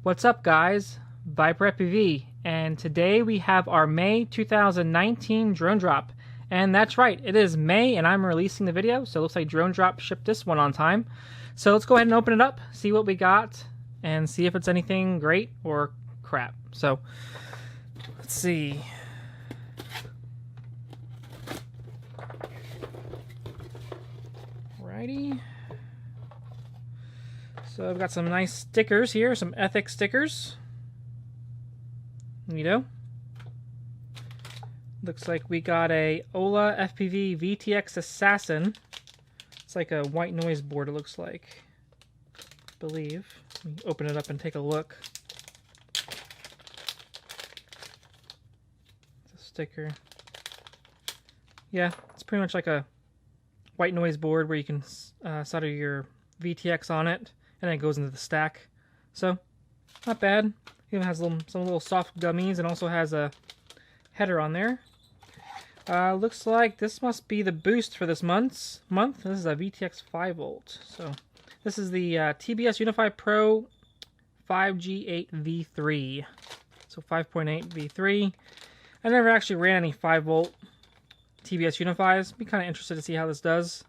What's up, guys? Viper FPV, and today we have our May 2019 drone drop. And that's right, it is May and I'm releasing the video, so it looks like Drone Drop shipped this one on time. So let's go ahead and open it up, see what we got, and see if it's anything great or crap. So let's see. Alrighty. So I've got some nice stickers here, some ethics stickers. Neato. Looks like we got a Ola FPV VTX Assassin. It's like a white noise board, it looks like. I believe. Let me open it up and take a look. It's a sticker. Yeah, it's pretty much like a white noise board where you can solder your VTX on it, and then it goes into the stack. So, not bad. It even has some little soft gummies and also has a header on there. Looks like this must be the boost for this month. This is a VTX 5V. So this is the TBS Unify Pro 5G8 V3. So 5.8 V3. I never actually ran any 5V TBS Unifies. Be kind of interested to see how this does.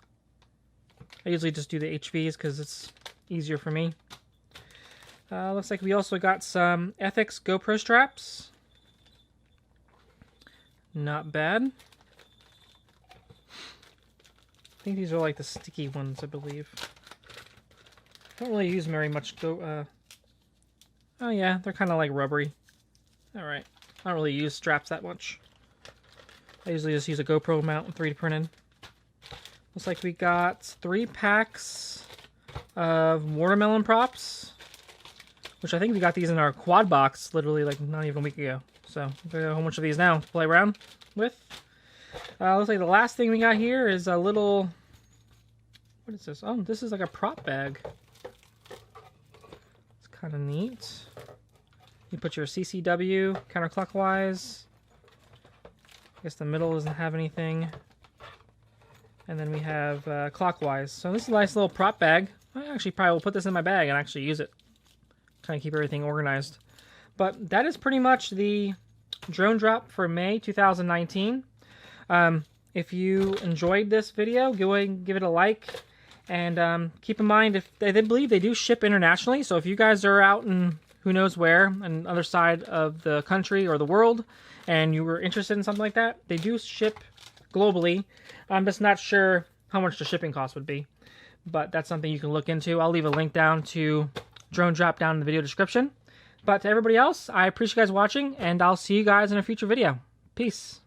I usually just do the HVs because it's easier for me. Looks like we also got some Ethics GoPro straps. Not bad. I think these are like the sticky ones, I believe. Don't really use very much oh yeah, they're kind of like rubbery. Alright, I don't really use straps that much. I usually just use a GoPro mount and 3D printed. Looks like we got 3 packs of watermelon props, which I think we got these in our quad box literally like not even a week ago. So we got a whole bunch of these now to play around with. Looks like the last thing we got here is a little, what is this? Oh, this is like a prop bag. It's kind of neat. You put your CCW counterclockwise. I guess the middle doesn't have anything. And then we have clockwise. So this is a nice little prop bag. I actually probably will put this in my bag and actually use it. Kind of keep everything organized. But that is pretty much the drone drop for May 2019. If you enjoyed this video, go ahead and give it a like. And keep in mind, if they believe they do ship internationally. So if you guys are out in who knows where, on the other side of the country or the world, and you were interested in something like that, they do ship globally. I'm just not sure how much the shipping cost would be. But that's something you can look into. I'll leave a link down to drone drop down in the video description. But to everybody else, I appreciate you guys watching, and I'll see you guys in a future video. Peace.